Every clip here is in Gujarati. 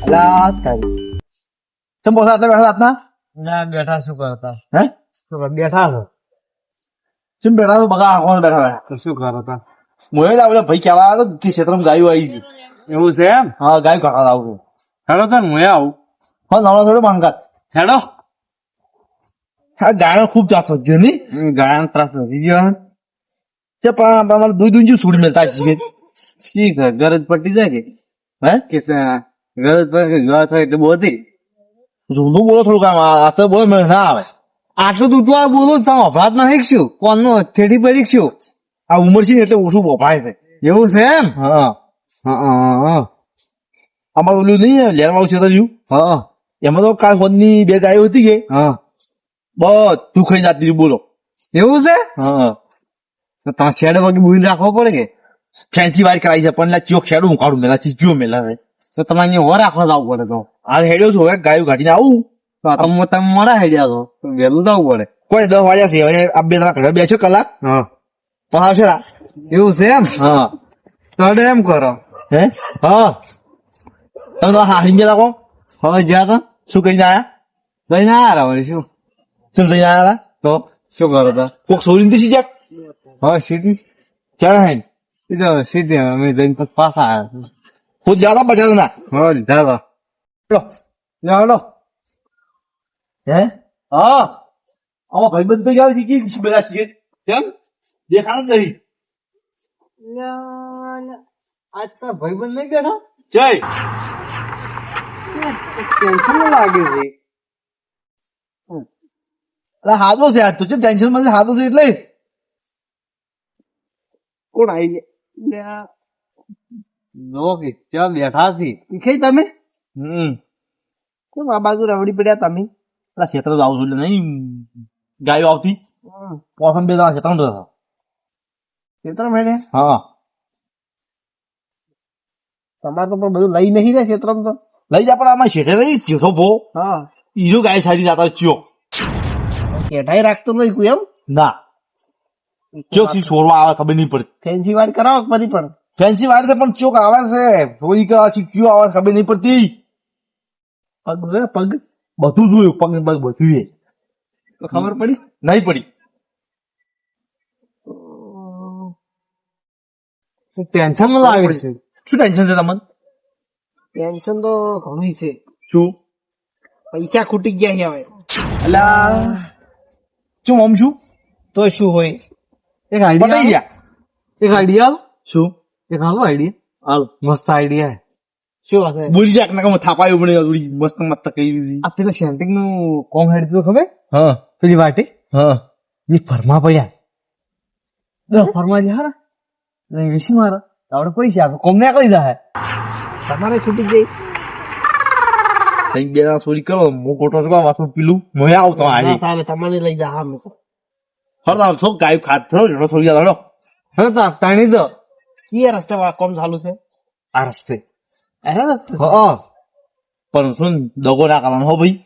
અલા તારી તમે પોતા આટલા બેઠા રાતના ના બેઠા શું કરતા હે શું બેઠા છો શું બેઠા તો બગા કોણ બેઠા તો શું કરતા મોએ લાવલે ભાઈ કેવા આવ્યો તો કે ક્ષેત્રમાં ગાયો આવી છે એવું છે એમ હા ગાય કાકા આવું હેડો તને હું આવું હા નવડા થોડું માંગા હેડો હા ગાયો ખૂબ ચાસ વધ્યો ની ગાયન ત્રાસ નથી ગયો તે પણ અમારે દૂધ દૂધ છોડી મેળતા છે શીખ ગરજ પટી જાય હે કે ગરજ પર ગરજ થાય એટલે બોધી ઊંધું બોલો થોડું કામ આ તો બોલ મને ના આવે આટલું દૂધ વાળા બોલો તમે અપરાધ ના શીખશું કોનનો થેડી પર શીખશું આ ઉંમર છે ને એટલે ઓછું વપરાય છે એવું છે એમ હા હા અમારે ઓલું નહીં લેરમાં છે તો હા એમાં તો કાલ ફોનની બે ગાયો હતી કે હા બધું ખાઈ જાતી રહી, બોલો એવું છે હા તો તમે શેડ વગર બોલી રાખવો પડે કે ફેન્સી વાઇટ કરાવી છે પણ લા ચોક શેડું હું કાઢું મેલા ચીચ્યો મેલા હવે તો તમારે અહીંયા હો રાખવા જવું પડે તો આ હેડ્યો છું હવે ગાયો કાઢીને આવું તમે મોડા હેડ્યા તો વહેલું જવું પડે કોઈ 10 વાગ્યા છે હવે આ બે ઘરે બેસો કલાક હા પણ આવશે રા એવું છે એમ હા તો એમ કરો હે હા તમે તો હા હિંગે રાખો હવે જ્યાં તો શું કહીને આયા લઈને આવ્યા વળી શું શું કહીને આયા તો શું કરો તો કોક સોરી નથી જાક હા સીધી ક્યારે હે સીધી અમે જઈને પછી પાછા આવ્યા ખુદ જાતા બજાર ના હા લીધા લો લો હે હા આમાં ભાઈબંધ તો જાવ દીધી બધા છીએ કેમ દેખાણ જ નહીં આજ તો ભાઈબંધ નહીં બેઠા જય ટેન્શન લાગે છે અરે હાથો છે આજ તો ચેમ ટેન્શન માં હાથો છે એટલે કોણ આવી ગયા લોકે ત્યાં બેઠા છે ખાઈ તમે કેમ આ બાજુ રવડી પડ્યા તમે પેલા ક્ષેત્ર જ આવું છું એટલે નહીં ગાયો આવતી પોસમ બે ક્ષેત્ર હતો ક્ષેત્ર મેળે હા તમારે તો પણ બધું લઈ નહીં રહ્યા ક્ષેત્રમાં તો લઈ જા પણ આમાં શેઠે રહી જેઠો ભો હા ઈજો ગાય સારી જાતા ચિયો કેઠાઈ રાખતો નહીં કોઈ એમ ના ચોક થી છોડવા આવે ખબર નહીં પડતી ફેન્સી વાત કરાવો ફરી પણ ફેન્સી વાળ છે પણ ચોક આવે છે થોડી ચીક્યું આવે ખબર નહીં પડતી પગ પગ બધું જોયું પગ પગ બધું એ તો ખબર પડી નહીં પડી ટેન્શન માં લાગે છે શું ટેન્શન છે તમને ટેન્શન તો ઘણું છે શું પૈસા ખૂટી ગયા છે હવે અલા શું આમ છું તો શું હોય એક પટાઈ આઈડિયા ગયા એક આઈડિયા શું એક હાલો આઈડિયા હાલો મસ્ત આઈડિયા શું વાત છે બોલી જાક ના થાપાયું પડે થોડી મસ્ત મસ્ત કહી દીધી આ પેલા સેન્ટિંગ નું કોમ હેડ તો ખબર હા પેલી વાટી હા એ ફરમા પડ્યા 10 ફરમા જે હારા નહીં વેસી મારા આપણે પૈસા આપે કોમ ને કરી જાય તમારે છૂટી જઈ તઈ બે સોરી કરો હું ખોટો છું વાસુ પીલું મોયા આવતો આજે સાલે તમારે લઈ જા હા મેં હરદામ છો ગાય ખાત થયો જેટલો થોડી જા હળો હવે તો તાણી દો કઈ રસ્તે કોમ ચાલુ છે આ રસ્તે અરે રસ્તે હા પણ શું દગો ના કરવાનો હો ભાઈ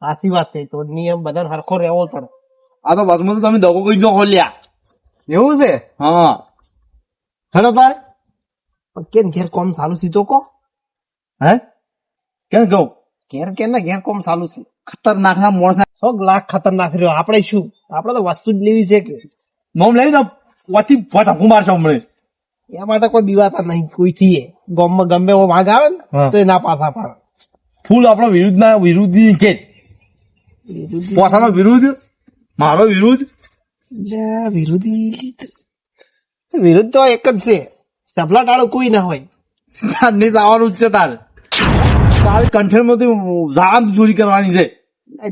સાચી વાત છે તો નિયમ બધા હરખો રહેવો પડે આ તો બાજુમાં તો તમે દગો કઈ ન ખોલ્યા એવું છે હા હેડો તારે કેમ ઘેર કોમ ચાલુ છે તો કો હે કેમ કહું ઘેર કેમ ના ઘેર કોમ ચાલુ છે ખતરનાક ના મોણસ 100 લાખ ખતરનાક રહ્યો આપણે શું આપણે તો વસ્તુ જ લેવી છે કે મોમ લઈ દો વાથી વાતા કુમાર છો હમણે એ માટે કોઈ બીવાતા નહીં કોઈ થી ગામમાં ગમે એવો વાઘ આવે ને હા. તો એના પાછા પાડે ફૂલ આપણો વિરુદ્ધની કે પોસાનો વિરુદ્ધ મારો વિરુદ્ધ વિરુદ્ધ તો એક જ છે સભલા ટાળો કોઈ ના હોય નહીં જવાનું જ છે તારે તારે કંઠેર માંથી જાણ ચોરી કરવાની છે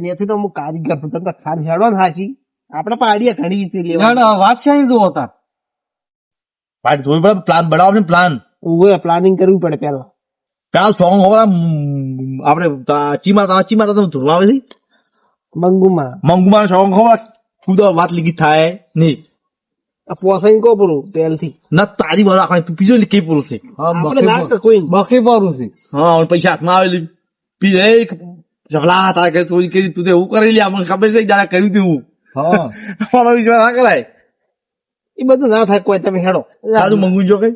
એથી તો હું કારીગર છું તમે ખાલી હેડો ને હાસી આપણે પાડીએ ઘણી રીતે લેવા વાત છે જુઓ તાર ભાઈ જોઈ પડે પ્લાન બનાવો ને પ્લાન પ્લાનિંગ કરવું પડે પેલા પેલા સોંગ હોવા આપણે ચીમા તમે ધોવા આવે છે મંગુમાં મંગુમાં સોંગ હોવા ખુદ વાત લીધી થાય નહીં પોસાઈ કો પૂરું પહેલથી ના તારી વાર રાખવાની તું પીજો કઈ પૂરું છે આપણે ના કે કોઈ બખી પારું છે હા અને પૈસા હાથમાં આવેલી પી એક જબલા તારે કે ચોરી કરી તું તો એવું કરી લે અમને ખબર છે જરા કર્યું તું હા મારો વિશ્વાસ ના કરાય એ બધું ના થાય કોઈ તમે હેડો સાદું મંગવું જો કઈ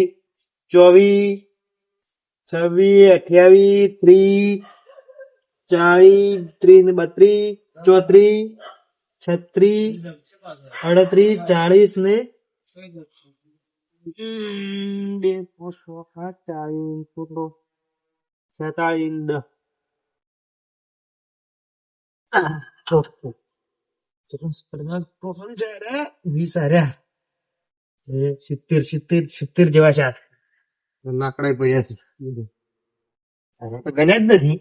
24 26 28 30 40 30 ને 32 34 36 38 ને 2 40 46 70 જેવા છે લાકડા પડ્યા છે હવે તો ગણ્યા જ નથી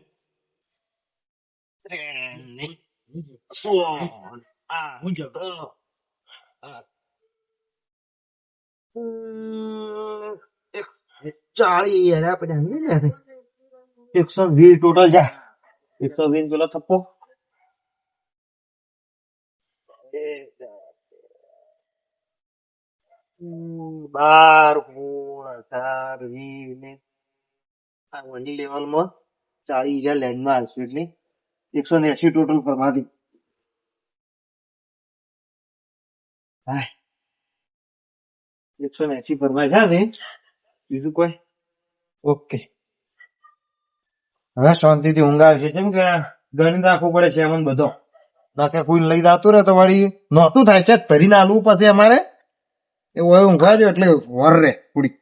ચાળી યાર પડ્યા 120 ટોટલ છે 120 પેલો થપ્પો બાર 18 20 ને આ વની લેવલમાં 40,000 લેન્ડમાં આવશે એટલે 180 ટોટલ ફરમાથી 180 ફરમાય છે ને બીજું કોઈ ઓકે હવે શાંતિથી ઊંઘ આવશે કેમ કે ગણી રાખવું પડે છે એમ બધો નાકે કોઈ લઈ જતું રહે તો વળી નહોતું થાય છે ભરીને આલવું પછી અમારે એવું હોય ઊંઘવા જો એટલે વર રે પૂરી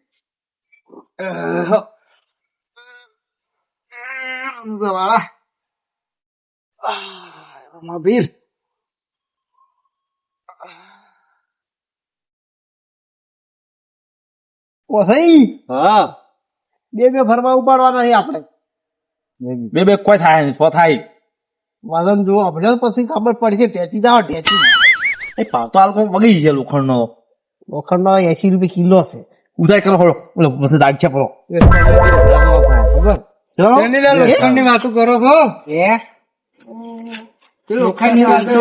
વાળા ભીર ઓ સહી હા બે ફરવા ઉપાડવાના છે આપણે બે કોઈ થાય નહીં સો થાય વજન જો આપણે પછી ખબર પડશે ટેચી જાવ ટેચી એ પાતો આલકો વગી છે લોખંડનો લોખંડનો 80 રૂપિયા કિલો છે ઉધાય કરો હોળો ઓલો પછી દાગ છે પરો લોખંડની વાતો કરો છો લોખંડની વાતો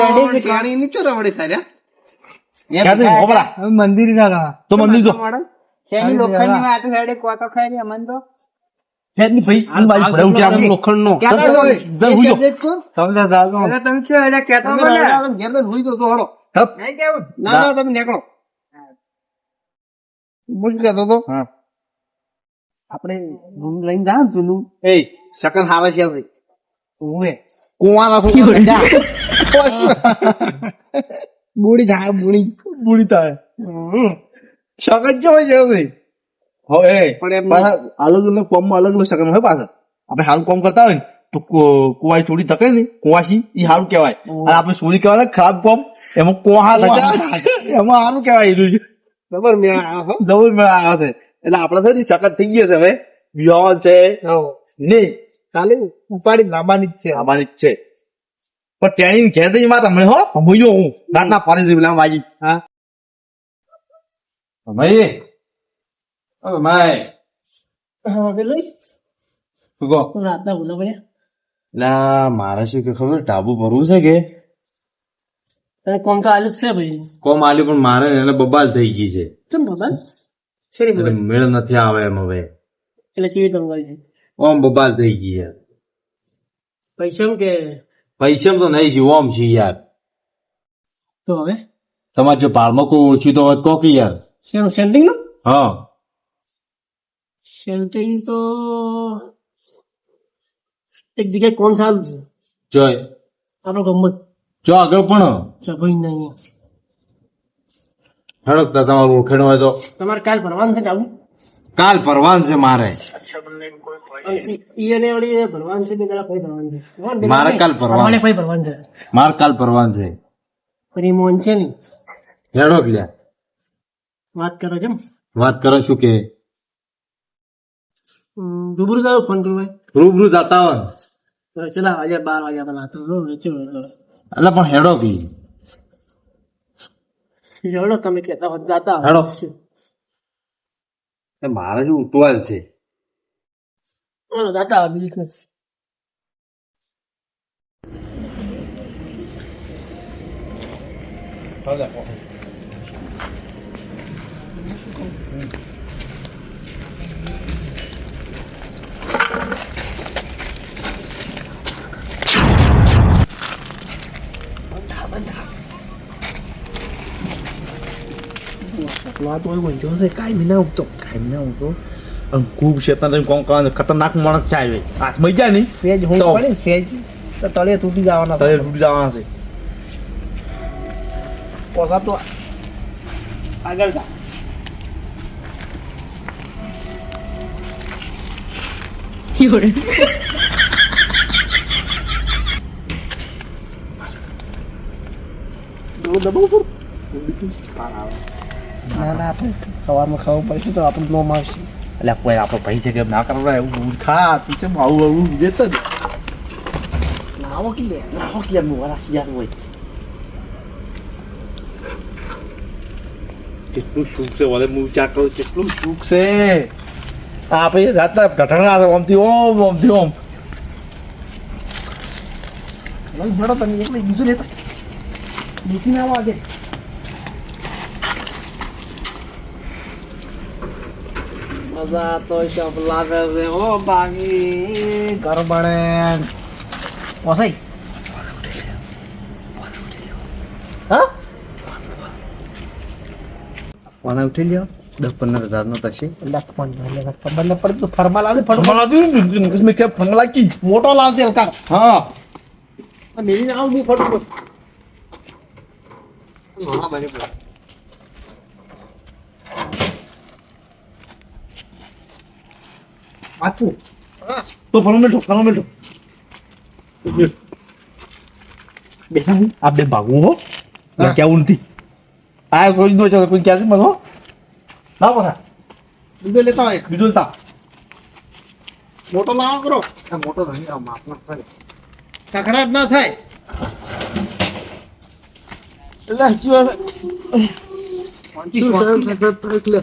પાણી નીચો રવડે સાર્યા ક્યાંથી હોબળા હવે મંદિર જાગા તો મંદિર જો શેની લોખંડની વાત હેડે કોતો ખાઈ રહ્યા મન તો હેડની ભાઈ આ બાજુ પડે ઉઠી આપણે લોખંડનો ક્યાં તમે તમે જાગો. તમે શું હેડે કહેતા બોલ્યા ઘેર તો ભૂલી જશો હળો હપ. નહીં કેવું ના ના તમે નીકળો હું શું કહેતો હતો હા આપણે રૂમ લઈને જા ને તું એ શકન હારે છે હશે ઓએ કુવા રાખો બુડી થાય બુડી બુડી થાય શકન જો છે હશે હો એ પણ એમ પાછા અલગ અલગ કોમમાં અલગ અલગ શકન હોય પાછા આપણે સારું કામ કરતા હોય ને તો કુવાઈ થોડી તકે ને કુવાશી ઈ સારું કહેવાય અને આપણે સોરી કહેવાય ને ખરાબ કોમ એમાં કુવા એમાં સારું કહેવાય એનું ખબર મેં આવ્યો હો જબર મેળ આવ્યો છે એટલે આપડે છે ને શકન થઈ ગયા છે હવે વિવાહ છે નહીં કાલે ઉપાડી લાવવાની જ છે આવવાની જ છે પણ ટ્રેનિંગ ઘેર જઈ વાત હમણાં હો ભૂયો હું રાતના પાડી દઈ પેલા વાજી હા ભાઈ ઓ માય હા પેલો તું કહો રાતના ભૂલો પડ્યા એટલે મારે શું કે ખબર ટાબુ ભરવું છે કે તને કોણ કા આલસ છે ભાઈ કોમ આલ્યું પણ મારે એને બબાલ થઈ ગઈ છે ચમ બાબા શેરી એટલે મેળ નથી આવે એમ હવે એટલે કેવી તમે છે ઓમ બબાલ થઈ ગઈ યાર પૈસા એમ કે પૈસા તો નહીં છે ઓમ છે યાર તો હવે તમારે જો ભાડમાં કોઈ ઓળખ્યું તો હોય કોકી યાર શેનું સેન્ટિંગ નું હા સેન્ટિંગ તો એક જગ્યાએ કોણ સારું છે જોય આપણો ગમત જો આગળ પણ સભાઈ નહીં હડકતા તમારું ઓળખેણ હોય તો તમારે કાલ ભરવાનું છે આવું કાલ પરવાન છે મારે ઈને વળી ભરવાનું છે બે દાડા કોઈ ભરવાનું છે મારે કાલ ભરવાનું. અમારે કોઈ ભરવાનું છે મારે કાલ પરવાન છે પણ એ મોન છે નહીં હેડો કે લ્યા વાત કરો કેમ વાત કરો શું કે રૂબરૂ જાવ ફોન કરું ભાઈ રૂબરૂ જતા હોય તો ચલા આજે 12 વાગ્યા પેલા તો એટલે પણ હેડો બી જોડો તમે કહેતા હોત જાતા હેડો. મારે શું ઉતવાલ છે ચાલો જાતા બિલકુલ વાત હોય વંજો છે કાઈ મિના ઉગતો ખૂબ શેતાન કોમ કરવાનું ખતરનાક માણસ છે આવે હાથમાં જાય નહીં સેજ હું તો. પડે સેજ તો તળે તૂટી જવાના તળે તૂટી જવાના છે પોસા તો આગળ જા ના ના સવારમાં ખાવું પડશે તો આપણે નો મારશે એટલે કોઈ આપણો પૈસા કેમ ના કરવા એવું ખા તું છે આવું આવું જતો જ નાવો કે લે નાખો કે યાર વાળા યાર હોય કેટલું સુખ છે વલે હું ચા કહું કેટલું સુખ છે આપણે જાતા ઘટના ઓમથી ઓમ લઈ ભણો તમે એટલે બીજું લેતા નીતિ ના વાગે મજા તો શોપ લાગે છે ઓ બાકી ઘર બને પોસાઈ હા ફોન ઉઠી લ્યો 10-15 હજાર નો થશે એટલે ફોન ખબર ન પડે તો ફરમા લાવે ફરમાન આદમી મેં કે ફરમાન લાગી મોટો લાવજે હલકા હા મેરી આવ હું ફટકો હા બરાબર વાંચું તો ફરમાન બેઠો બેસા આપણે ભાગવું હો હા. કેવું નથી આ કોઈ નો ચાલે કોઈ ક્યાં છે મને હો ના બોલા બીજો લેતા હોય બીજું તા મોટો લાવો કરો આ મોટો નહીં આ માપનો થાય કકડાટ ના થાય એટલે હજી એટલે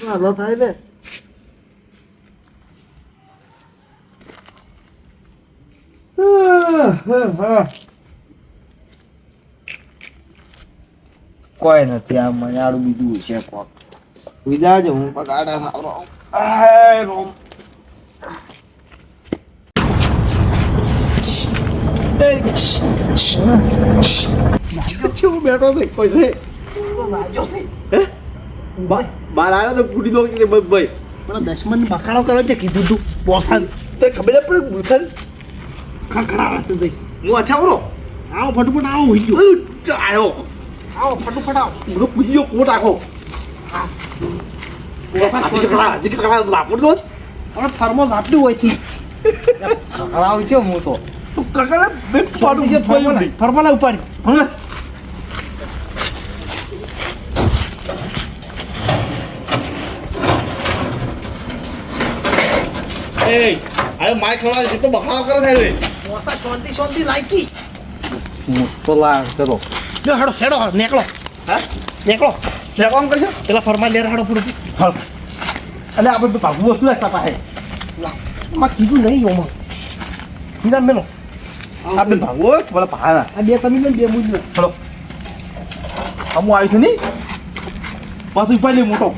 હાલો થાય ને કોઈ નથી આ મયાળું બીજું છે કોક વિદા જ હું પગાડા સાવરો રોમ કેવું બેઠો છે કોઈ છે બાર આવ્યો તો ફૂટી દો કે ભાઈ પણ દશમન બખાડો કરો છે કીધું તું પોસાન તો ખબર પડે ગુલખન ખખડાવે છે ભાઈ હું અછાવરો આવો ફટફટ આવો હોઈ ગયો આવ્યો આવો ફટફટ આવો બધો પૂજી કોટ આખો હજી કકડા લાપડ દો હવે થર્મોસ આપ્યું હોય થી ખરાવ છે હું તો કકડા બે પાડું છે ફરમાલા ઉપાડી હવે એ અરે માય ખવડા છે તો બખાડો કરે થાય રે મોટા શાંતિ લાયકી તો લા ચલો જો હેડો હેડો નીકળો હા નીકળો લે કામ કરજો પેલા ફરમા લેર હેડો પૂરું હાલ અલે આપણે ભાગવું વસ્તુ લાગતા પાસે માં કીધું નહીં ઓમાં કીધા મેલો આપણે ભાગવો પેલા પહાડા આ બે તમે બે મુજ ચલો અમુ આવ્યું છું નહીં પાછું ઉપાડી લે મોટો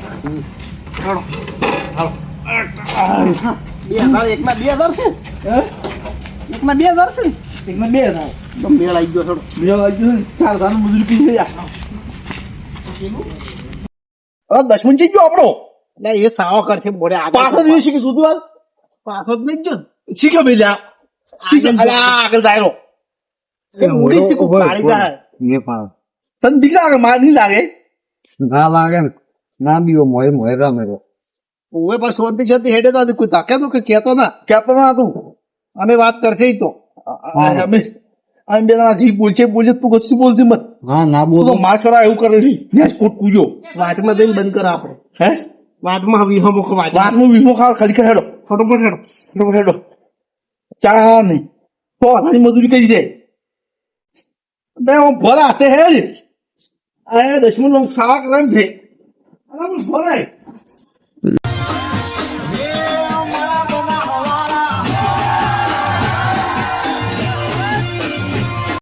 હેડો હાલો 2000 એકના 2000 છે હે એકના 2000 છે એકના બે થાય તો મેળ આવી ગયો હેડો બીજા વાગ્યું છે 4000 મજૂરી પી ગયા દશમન ચી ગયો આપણો એટલે એ સાવો કરશે બોડે પાછળ નહીં શીખી શું તું પાછો જ નહીં ગયો શીખે ભાઈ આગળ જાય મોડી શીખું પાડી જાય એ પણ તને બીક લાગે માર નહીં લાગે ના લાગે ને ના બીવો મોય મોય રમે તો ઓવે પણ શાંતિ હેડે તો કોઈ તાકે તો કે કહેતો ના કહેતો ના તું અમે વાત કરશે ઈ તો અમે અમે બે જી બોલશે તું કશું બોલશે મત હા ના તું બોલો તો માર ખરા એવું કરે છે મેચ કોટ કૂજો વાટમાં દઈને બંધ કર આપણે હે વાટમાં વીહો મુખ વાટ વાતનો વીમો ખરી હેડો ફટોફટ હેડો ફટાફટ હેડો ચા નહીં તો આની મજૂરી કરી જાય બે ભોરા હાથે હે આ દશમન ખાવા કરે છે ભોરાય